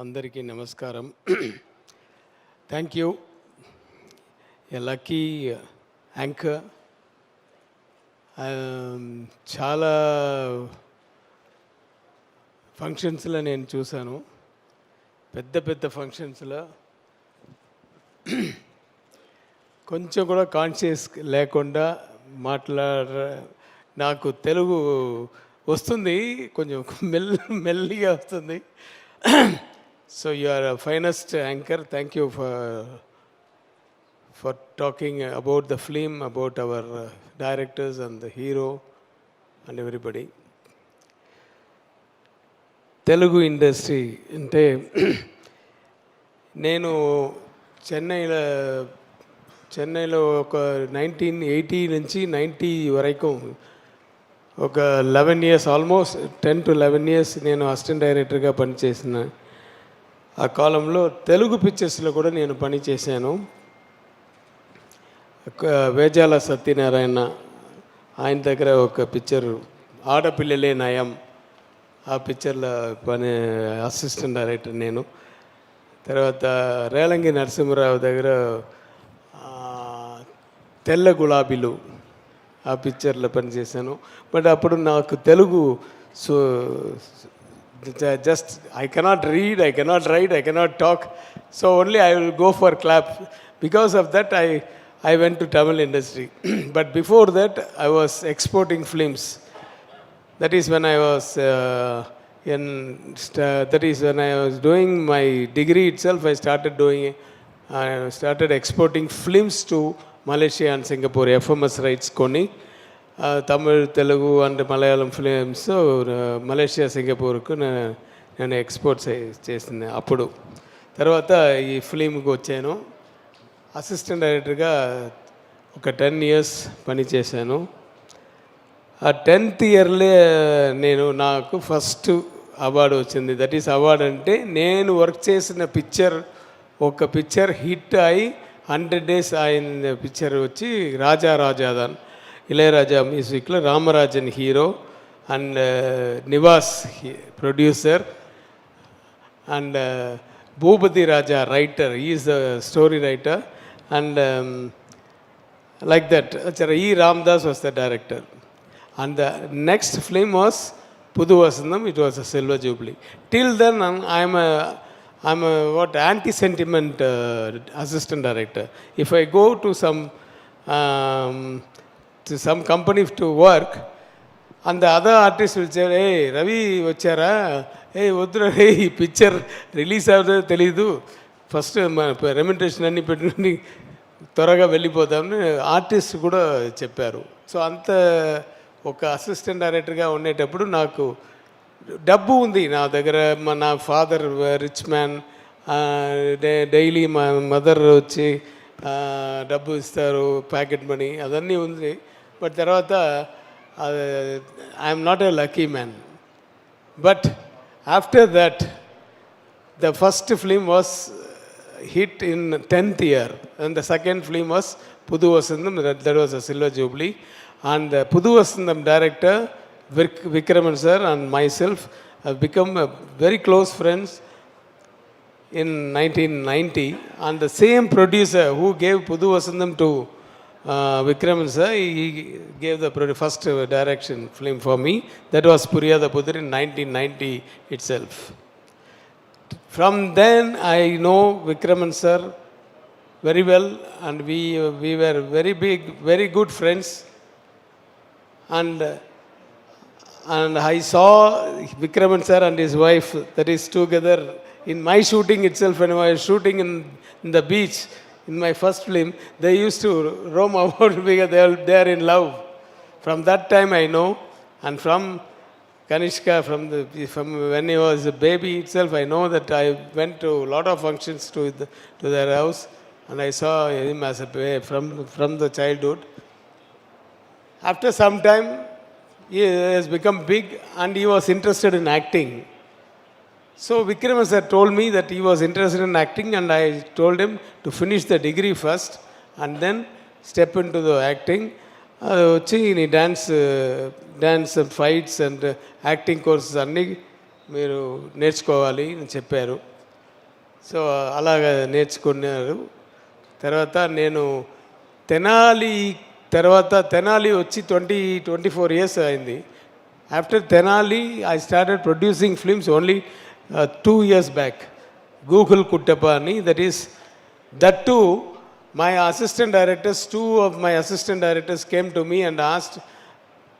అందరికీ నమస్కారం. Thank you. A lucky anchor. చాలా ఫంక్షన్స్లో నేను చూశాను. పెద్ద పెద్ద ఫంక్షన్స్లో కొంచెం కూడా కాన్షియస్ లేకుండా నాకు తెలుగు వస్తుంది, కొంచెం మెల్లిగా వస్తుంది. So you are a finest anchor. Thank you for talking about the film, about our directors and the hero and everybody. Telugu industry అంటే నేను చెన్నైలో ఒక 1980 నుంచి 90 వరకు ఒక 11 years, ఆల్మోస్ట్ 10 to 11 years నేను అసిస్టెంట్ డైరెక్టర్గా పనిచేసిన. ఆ కాలంలో తెలుగు పిక్చర్స్లో కూడా నేను పనిచేశాను. వేజాల సత్యనారాయణ ఆయన దగ్గర ఒక పిక్చర్ ఆడపిల్లలే నయం, ఆ పిక్చర్లో అసిస్టెంట్ డైరెక్టర్ నేను. తర్వాత రేలంగి నరసింహరావు దగ్గర తెల్ల గులాబీలు, ఆ పిక్చర్లో పనిచేశాను. బట్ అప్పుడు నాకు Telugu just I cannot read, I cannot write, I cannot talk, so only I will go for clap. Because of that I went to Tamil industry. But before that I was exporting films. That is when I was when I was doing my degree itself. I started exporting films to Malaysia and Singapore, FMS rights koni. Tamil, Telugu and Malayalam films Malaysia, సింగపూర్కు నేను export చేసింది అప్పుడు. తర్వాత ఈ ఫిలింకి వచ్చాను. Assistant డైరెక్టర్గా ఒక 10 years పనిచేశాను. ఆ 10th yearలే నాకు ఫస్ట్ అవార్డు వచ్చింది. దట్ ఈస్ అవార్డు అంటే నేను వర్క్ చేసిన ఒక పిక్చర్ హిట్ అయి 100 days అయిన పిక్చర్ వచ్చి రాజాదాన్, ఇళయరాజా మ్యూజిక్లో Ramarajan hero and Nivas producer and Bhupathi Raja writer, is the story writer and like that. E. Ramdas was the director. And the next film was Pudu Vasandam. It was a Silver Jubilee. Till then I'm a anti-sentiment assistant director. If I go to some company to work, and the other artist will say, hey Ravi vachara, hey odra, hey picture release avudho telidu, first remuneration anni petti త్వరగా వెళ్ళిపోతామని artist కూడా చెప్పారు. So అంత ఒక assistant డైరెక్టర్గా ఉండేటప్పుడు నాకు డబ్బు ఉంది నా దగ్గర. నా ఫాదర్ రిచ్ మ్యాన్, డైలీ మా మదర్ వచ్చి డబ్బు ఇస్తారు, ప్యాకెట్ మనీ, అదన్నీ ఉంది. బట్ తర్వాత I'm not a lucky man. But after that the first film was hit in 10th year, and the second film was Pudu Vasandam. That was a Silver Jubilee. And the Pudu Vasandam director Vikraman sir and myself have become very close friends in 1990. And the same producer who gave Pudu Vasandam to Vikraman sir, he gave the first direction film for me. That was Puriyada Pudur in 1990 itself. From then I know Vikraman sir very well, and we were very good friends. And I saw Vikraman sir and his wife, that is together in my shooting itself. When I was shooting in the beach in my first film, they used to roam about because they are in love. From that time I know, and from Kanishka, from when he was a baby itself, I know that I went to a lot of functions to their house, and I saw him as a from the childhood. After some time, he has become big, and he was interested in acting. So Vikraman sir told me that he was interested in acting, and I told him to finish the degree first and then step into the acting. అది వచ్చి నీ dance fights and acting courses అన్నీ మీరు నేర్చుకోవాలి అని చెప్పారు. So అలాగ నేర్చుకున్నారు. తర్వాత నేను తెనాలి తెనాలి వచ్చి 24 ఇయర్స్ అయింది. After Tenali I started producing films only 2 years back. Google Kuttappa అని, that too my assistant directors, two of my assistant directors came to me and asked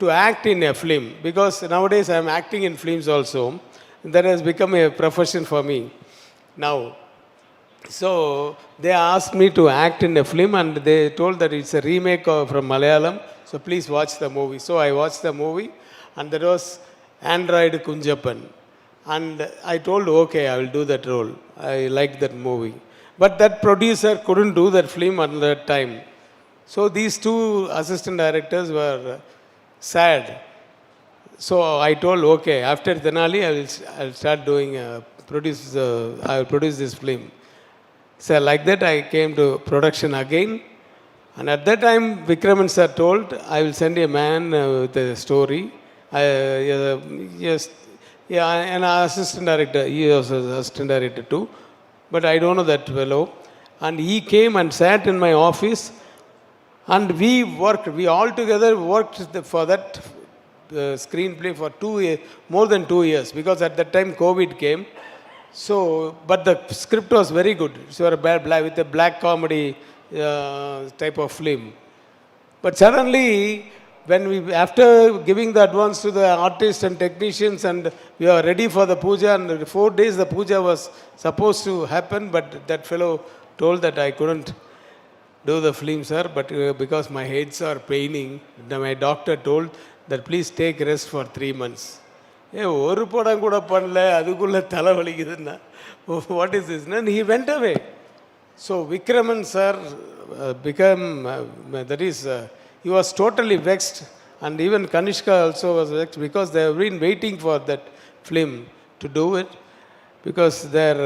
to act in a film, because nowadays I am acting in films also. That has become a profession for me now. So they asked me to act in a film and they told that it's a remake from Malayalam, so please watch the movie. So I watched the movie and there was Android Kunjappan, and I told okay, I will do that role. I liked that movie, but that producer couldn't do that film at that time. So these two assistant directors were sad. So I told okay, after Denali I'll start doing I will produce this film. So like that I came to production again, and at that time Vikraman sir told I will send a man with a story. Yes, yeah, an assistant director. He was an assistant director too, but I don't know that fellow. And he came and sat in my office, and we all together worked for that screenplay for more than 2 years, because at that time COVID came. So, but the script was very good. So, with a black comedy type of film. But suddenly, when after giving the advance to the artists and technicians, and we are ready for the puja, and 4 days the puja was supposed to happen, but that fellow told that I couldn't do the film, sir, but because my heads are paining, my doctor told that please take rest for 3 months. ஒரு படம் கூட பண்ணல, அதுக்குள்ளே தலை வலிக்குதுன்னா what is this, and he went away. So Vikraman sir became he was totally vexed, and even Kanishka also was vexed, because they have been waiting for that film to do it, because their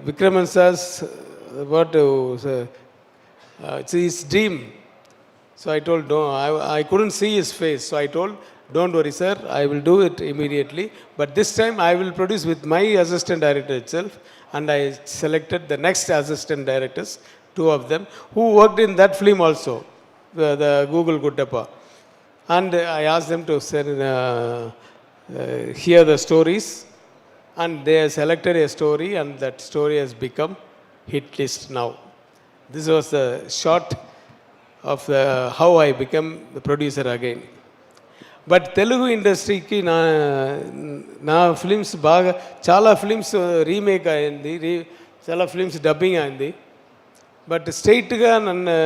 Vikraman sir's it's his dream. So I told no, I couldn't see his face, so I told don't worry sir, I will do it immediately, but this time I will produce with my assistant director itself. And I selected the next assistant directors, 2 of them, who worked in that film also, the Google Kuttappa. And I asked them to hear the stories, and they selected a story, and that story has become hitlist now. This was the short of how I became the producer again. But Telugu ఇండస్ట్రీకి నా films చాలా films remake అయింది, చాలా films dubbing అయింది. But స్ట్రైట్గా నన్ను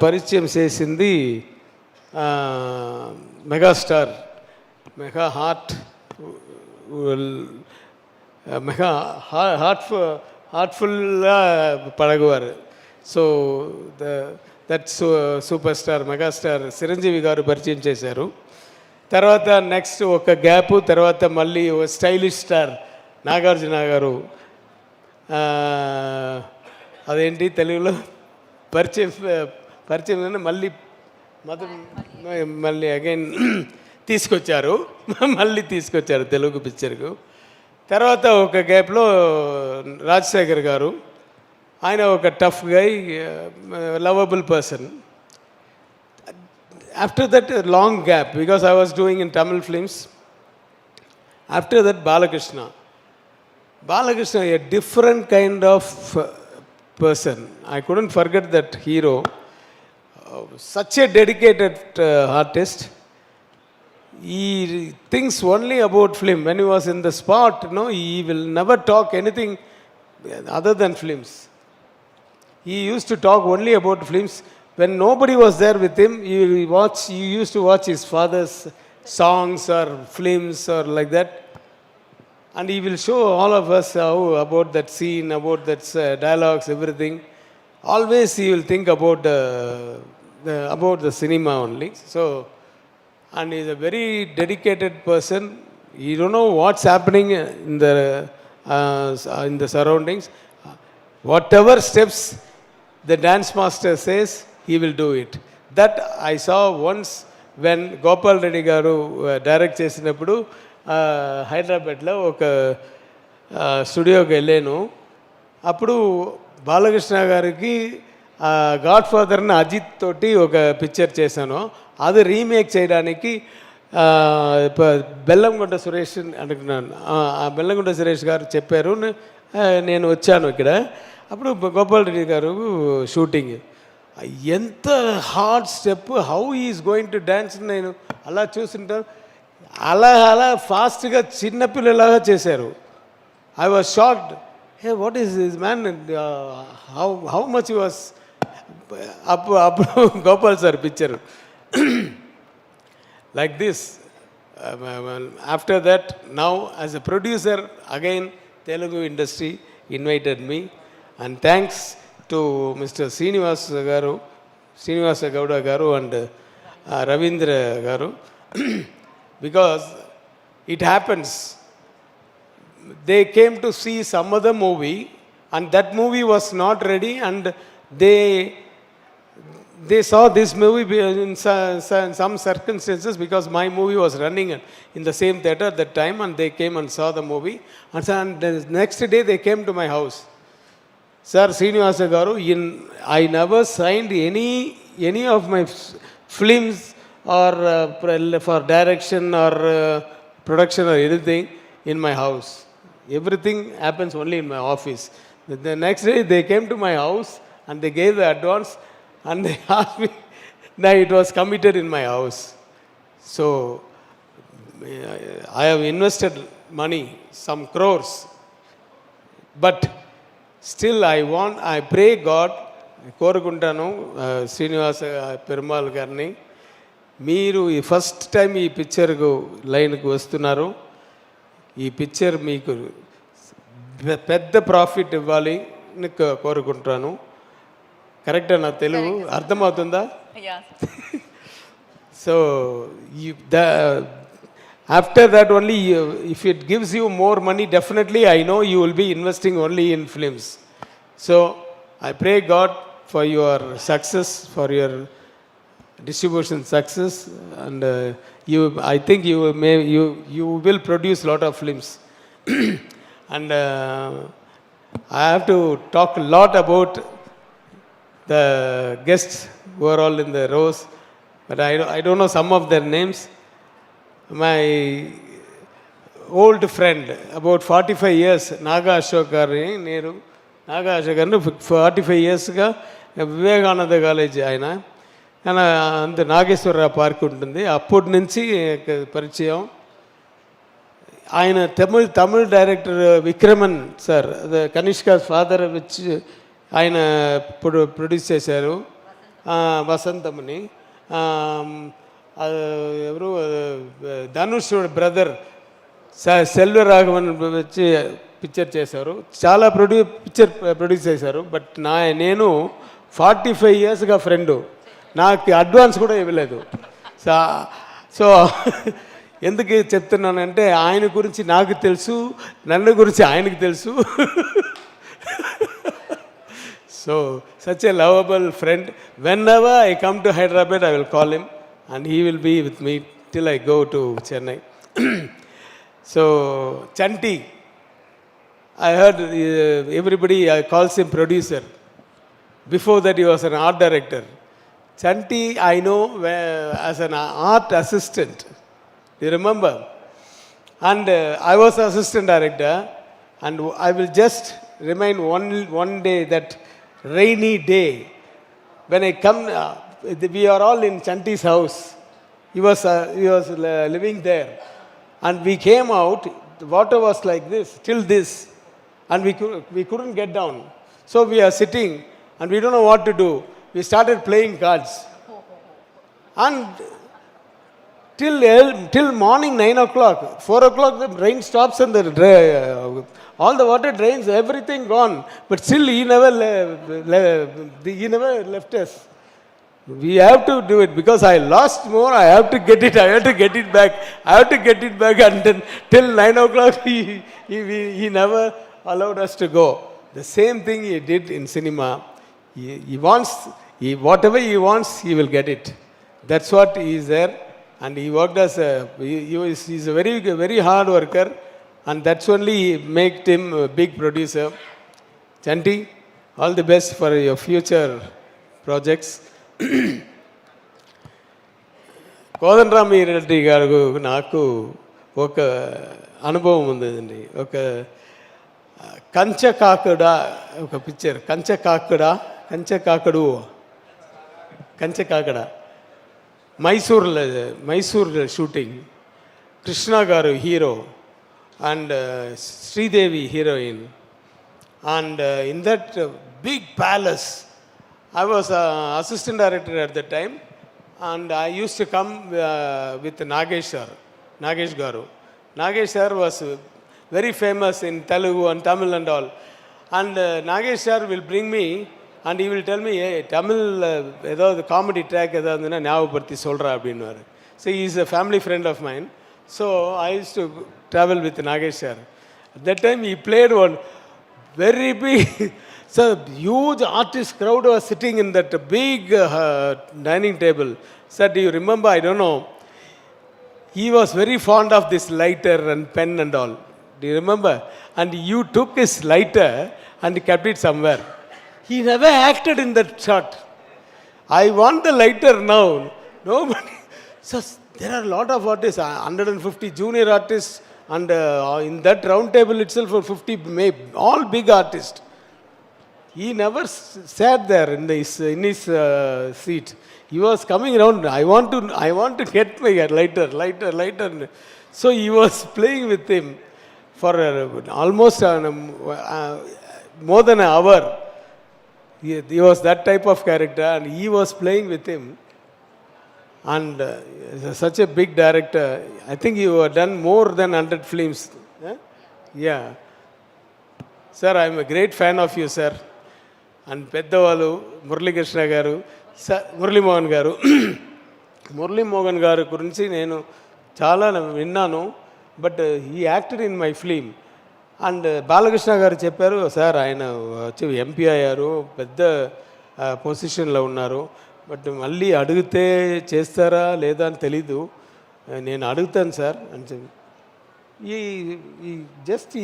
పరిచయం చేసింది మెగాస్టార్, హార్ట్ఫుల్గా పడగవారు. So that super star megastar Chiranjeevi garu పరిచయం చేశారు. తర్వాత నెక్స్ట్ ఒక గ్యాపు, తర్వాత మళ్ళీ స్టైలిష్ స్టార్ నాగార్జున గారు, అదేంటి తెలుగులో పరిచయం మళ్ళీ అగైన్ తీసుకొచ్చారు తెలుగు పిక్చర్కు. తర్వాత ఒక గ్యాప్లో రాజశేఖర్ గారు, ఆయన ఒక tough guy, lovable person. After that, a long gap, because I was doing in Tamil films. After that, Balakrishna, a different kind of person. I couldn't forget that hero. Such a dedicated artist. He thinks only about film. When he was in the spot, he will never talk anything other than films. He used to talk only about films. When nobody was there with him, you used to watch his father's songs or films or like that, and he will show all of us how about that scene, about that dialogues, everything. Always he will think about the cinema only. So, and he is a very dedicated person. He don't know what's happening in the surroundings. Whatever steps the dance master says, he will do it. That I saw once when Gopal Reddy garu direct చేసినప్పుడు హైదరాబాద్లో ఒక స్టూడియోకి వెళ్ళాను. అప్పుడు బాలకృష్ణ గారికి God ఫాదర్ని అజిత్ తోటి ఒక పిక్చర్ చేశాను. అది రీమేక్ చేయడానికి బెల్లంకొండ సురేష్ అనుకున్నాను. ఆ బెల్లంకొండ సురేష్ గారు చెప్పారు, నేను వచ్చాను ఇక్కడ. అప్పుడు గోపాల్ రెడ్డి గారు షూటింగ్, ఎంత hard step, how is going to dance, నేను అలా చూస్తుంటాను. అలా ఫాస్ట్గా చిన్నపిల్లలాగా చేశారు. I was shocked. Hey, what is this man, how much was. అప్పుడు Gopal sir picture like this. After that, now as a producer, again Telugu industry invited me, and thanks to Mr. Srinivasa Gowda garu and Ravindra garu because it happens, they came to see some other movie and that movie was not ready, and they saw this movie in some circumstances because my movie was running in the same theater at that time, and they came and saw the movie, and the next day they came to my house. Sir Srinivasa garu, I never signed any of my films or for direction or production or anything in my house. Everything happens only in my office. The next day they came to my house and they gave the advance, and they asked me, now it was committed in my house. So I have invested money, some crores, but still I pray God, కోరుకుంటాను శ్రీనివాస పెరుమాల్ గారిని, మీరు ఈ first time ఈ పిక్చర్కు లైన్కి వస్తున్నారు, ఈ picture మీకు పెద్ద ప్రాఫిట్ ఇవ్వాలి కోరుకుంటాను. కరెక్టా నా తెలుగు అర్థమవుతుందా? So after that only if it gives you more money, definitely I know you will be investing only in films. So I pray God for your success, for your distribution success, and I think you will produce lot of films. And I have to talk a lot about the guests who are all in the rows, but I don't know some of their names. My old friend, about 45 years, Naga Ashok గారిని, నేను నాగా అశోక్ గారిని 45 yearsగా Vivekananda college ఆయన అంత Nageswararao park ఉంటుంది, అప్పటి నుంచి పరిచయం. ఆయన Tamil director Vikraman sir, Kanishka father వచ్చి ఆయన ప్రొడ్యూస్ చేశారు వసంతముని. ఎవరు ధనుష్ బ్రదర్ సెల్వరాఘవన్ వచ్చి పిక్చర్ చేశారు, చాలా పిక్చర్ ప్రొడ్యూస్ చేశారు. బట్ నేను 45 yearsగా ఫ్రెండు, నాకు అడ్వాన్స్ కూడా ఇవ్వలేదు. సో ఎందుకు చెప్తున్నానంటే ఆయన గురించి నాకు తెలుసు, నన్ను గురించి ఆయనకు తెలుసు. So such a lovable friend. When ever I come to Hyderabad I will call him and he will be with me till I go to Chennai. So Chanti, I heard everybody calls him producer. Before that he was an art director. Chanti I know as an art assistant. You remember? And I was assistant director, and I will just remind one day, that rainy day when I come. We are all in Chanti's house. He was living there, and we came out. The water was like this, till this, and we couldn't get down. So we are sitting, and we don't know what to do. We started playing cards, and till morning 9 o'clock, 4 o'clock the rain stops and all the water drains, everything gone. But still he never left us. We have to do it because I lost more. I have to get it. I have to get it back. I have to get it back. And then till 9 o'clock, he never allowed us to go. The same thing he did in cinema. He wants, whatever he wants, he will get it. That's what he is there. And he worked as he's a very, very hard worker. And that's only made him a big producer. Chanti, all the best for your future projects. Kodandarami Reddy garu నాకు ఒక అనుభవం ఉందండి. ఒక కంచకాకుడ ఒక picture, కంచకాకడ Mysore shooting. Krishna garu hero and Sridevi heroine. And in that big palace, I was assistant director at that time, and I used to come with Nagesh Garu. Nagesh sir was very famous in Telugu and Tamil and all. And Nagesh sir will bring me and he will tell me, hey, Tamil the comedy track edavaduna nyabaparthi solra abinnuvaru. So he is a family friend of mine. So I used to travel with Nagesh sir. At that time he played one very big, so huge artist crowd was sitting in that big dining table. Sir, do you remember? I don't know. He was very fond of this lighter and pen and all. Do you remember? And you took his lighter and kept it somewhere. He never acted in that shot. I want the lighter now. Nobody. So there are a lot of artists, 150 junior artists. And in that round table itself, for 50, all big artists. He never sat there in his seat. He was coming around. I want to get my lighter. So he was playing with him for almost more than an hour. He was that type of character, and he was playing with him. And such a big director. I think you have done more than 100 films. Yeah. Sir, I am a great fan of you, sir. And Peddavalu, Murali Krishna garu, Murali Mohan garu. Murali Mohan garu gurinchi nenu chaala vinnanu, but he acted in my film. And Balakrishna garu chepparu, sir, ayana vachi MP ayyaru, pedda position lo unnaru. But మళ్ళీ అడిగితే చేస్తారా లేదా అని తెలీదు. నేను అడుగుతాను sir అని చెప్పి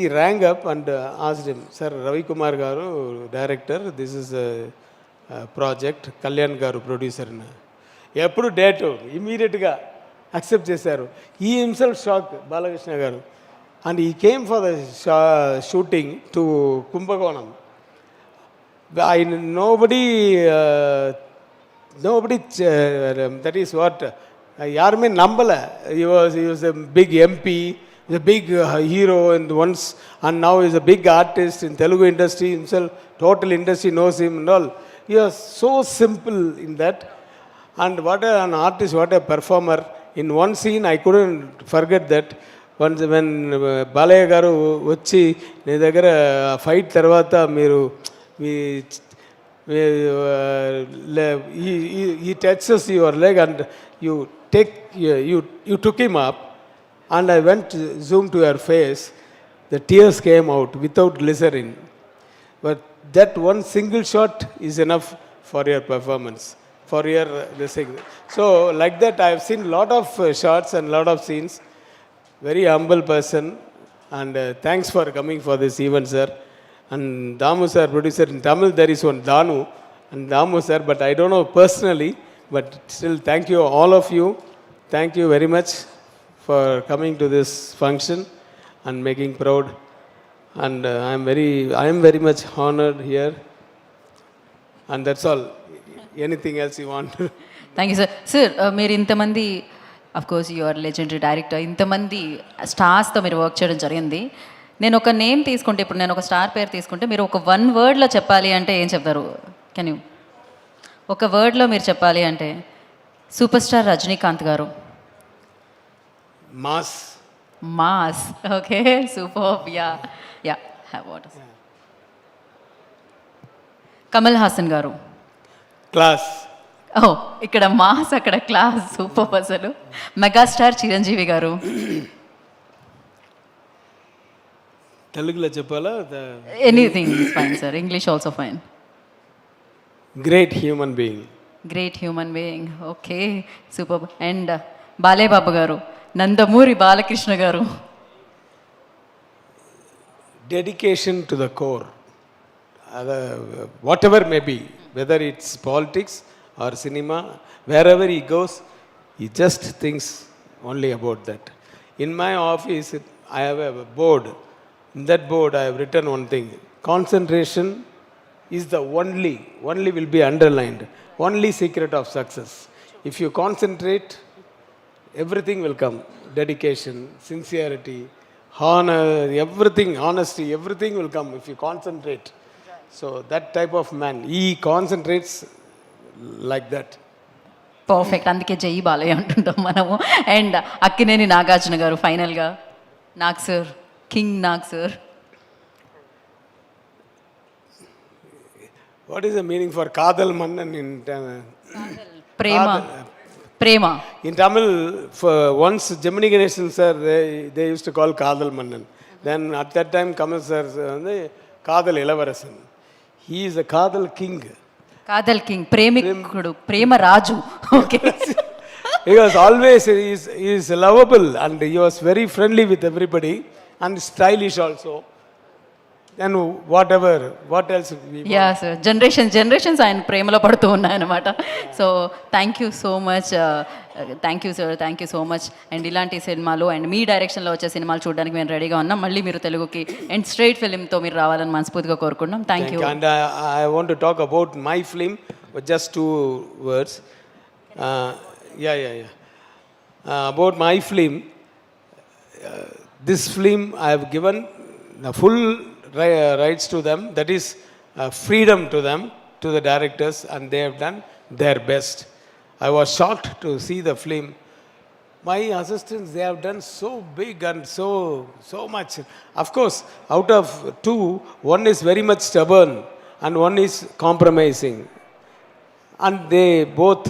ఈ rang up and asked him, sir Ravi Kumar garu director, this is project, Kalyan garu producer. ఎప్పుడు డేటు ఇమీడియట్గా యాక్సెప్ట్ చేశారు. ఈ హిమ్సెల్ఫ్ షాక్ బాలకృష్ణ గారు. అండ్ ఈ came for the shooting to కుంభకోణం. Nobody, that is what, yarume nambala. He was a big MP, a big hero and once, and now is a big artist in Telugu industry himself. Total industry knows him and all. He was so simple in that. And what an artist, what a performer. In one scene, I couldn't forget that. Once when Balaya garu వచ్చి నీ దగ్గర fight తర్వాత మీరు he touches your leg and you took him up, and I went to zoom to your face. The tears came out without glycerin, but that one single shot is enough for your performance, for your listening. So like that I have seen lot of shots and lot of scenes. Very humble person, and thanks for coming for this event, sir. And Damu sir, producer in Tamil, there is one Danu and Damu sir, but I don't know personally, but still thank you all of you. Thank you very much for coming to this function and making proud. And I am very much honored here. And that's all. Anything else you want? Thank you, sir. Sir, మీరు ఇంతమంది, of course you are legendary director, ఇంతమంది స్టార్స్తో మీరు work చేయడం జరిగింది. నేను ఒక name తీసుకుంటే, ఇప్పుడు నేను ఒక స్టార్ పేరు తీసుకుంటే మీరు ఒక 1 వర్డ్లో చెప్పాలి అంటే ఏం చెప్తారు? కెన్ యూ ఒక వర్డ్లో మీరు చెప్పాలి అంటే? సూపర్ స్టార్ రజనీకాంత్ గారు. Mass. Okay, super. Yeah have what. Kamal Haasan గారు. క్లాస్. ఓ, ఇక్కడ మాస్, అక్కడ క్లాస్. సూపర్ అసలు. మెగాస్టార్ చిరంజీవి గారు. తెలుగులో చెప్పాలా? Anything is fine sir, English also fine. Great human being. Okay, super. And Balebabu గారు. నందమూరి బాలకృష్ణ గారు. Dedication to the core. whatever may be, whether it's politics or cinema, wherever he goes, he just thinks only about that. In my office, I have a board. In that board, I have written one thing: concentration is the only will be underlined, only secret of success. If you concentrate, everything will come. Dedication, sincerity, honor, everything, honesty, everything will come if you concentrate. So that type of man, he concentrates like that. Perfect, అందుకే జై బాలయ్య అంటుంటాం మనము. And Akkineni Nagarjuna గారు ఫైనల్గా. Nag sir, king Nag sir. What is the meaning for Kadal Mannan in Prema, Prema. In Tamil, for once Gemini Ganesan sir, they used to call Kadal Mannan. Then at that time, Kamal sir, Kadal Ilavarasan. He is a Kadal king. Kadal king, ప్రేమికుడు, ప్రేమ రాజు. Okay. He was always, he is lovable and he was very friendly with everybody and stylish also. Then what else? Yeah sir, generations ఆయన ప్రేమలో పడుతూ ఉన్నాయన్నమాట. So thank you so much, thank you sir, thank you so much. And ఇలాంటి సినిమాలు and మీ డైరెక్షన్లో వచ్చే సినిమాలు చూడడానికి మేము రెడీగా ఉన్నాం. మళ్ళీ మీరు తెలుగుకి అండ్ స్ట్రైట్ ఫిలింతో మీరు రావాలని మనస్ఫూర్తిగా కోరుకుంటున్నాం. Thank you. And I want to talk about my film with just 2 words. About my film, this film I have given the full rights to them, that is freedom to them, to the directors, and they have done their best. I was shocked to see the film. My assistants, they have done so big and so much. Of course, out of 2, one is very much stubborn and one is compromising. And they both,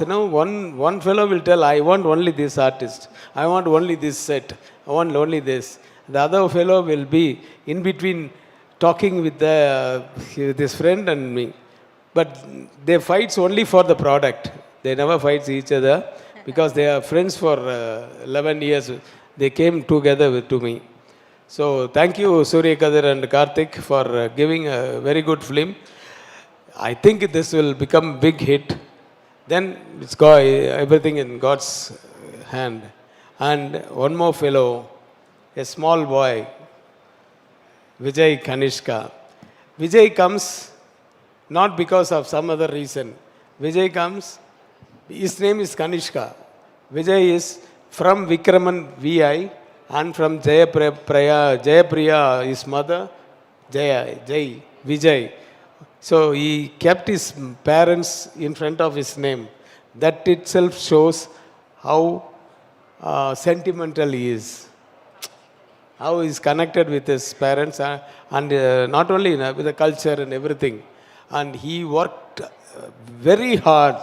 one fellow will tell, I want only this artist, I want only this set, I want only this. The other fellow will be in between, talking with this friend and me. But they fights only for the product. They never fights each other because they are friends for 11 years. They came together to me. So thank you Surya Kadar and Karthik for giving a very good film. I think this will become big hit. Then it's got everything in God's hand. And one more fellow, a small boy, Vijay Kanishka. Vijay comes not because of some other reason. Vijay comes, his name is Kanishka. Vijay is from Vikraman VI and from Jayapriya, his mother, Jai, Vijay. So he kept his parents in front of his name. That itself shows how sentimental he is. How he is connected with his parents and not only with the culture and everything. And he worked very hard,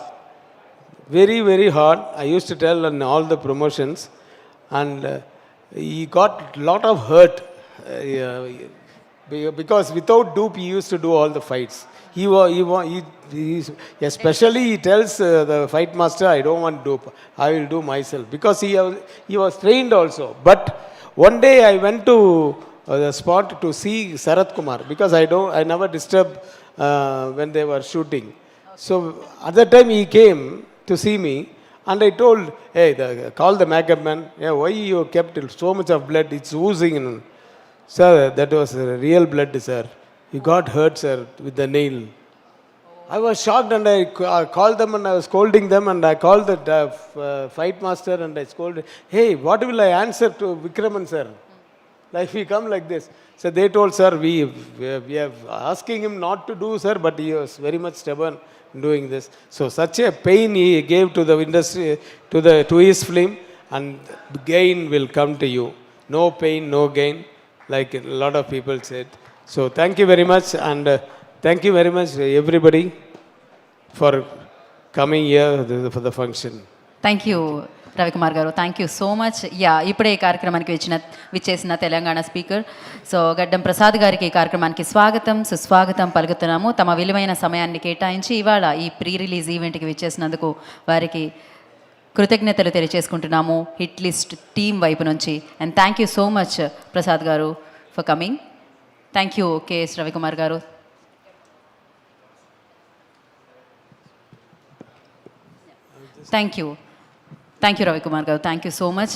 very, very hard. I used to tell on all the promotions. And he got a lot of hurt because without dupe he used to do all the fights. He especially he tells the fight master, I don't want dupe, I will do myself, because he was trained also. But one day I went to the spot to see Sarath Kumar, because I never disturb when they were shooting. So at that time he came to see me and I told, hey, call the makeup man, why you kept so much of blood, it's oozing. Sir, that was real blood, sir. He got hurt, sir, with the nail. I was shocked and I called them and I was scolding them, and I called the fight master and I scolded, hey, what will I answer to Vikraman, sir? Like we come like this. So they told, sir, we are asking him not to do, sir, but he was very much stubborn doing this. So such a pain he gave to the industry, to his film, and gain will come to you. No pain, no gain, like a lot of people said. So thank you very much, and thank you very much everybody for coming here for the function. Thank you Ravikumar garu, thank you so much. ఇప్పుడే ఈ కార్యక్రమానికి విచ్చేసిన Telangana speaker గడ్డం ప్రసాద్ గారికి ఈ కార్యక్రమానికి స్వాగతం, సుస్వాగతం పలుకుతున్నాము. తమ విలువైన సమయాన్ని కేటాయించి ఇవాళ ఈ ప్రీ రిలీజ్ ఈవెంట్కి విచ్చేసినందుకు వారికి కృతజ్ఞతలు తెలియజేసుకుంటున్నాము హిట్ లిస్ట్ టీం వైపు నుంచి. And thank you so much Prasad garu for coming. Thank you KS Ravikumar garu. Thank you Ravikumar garu, thank you so much.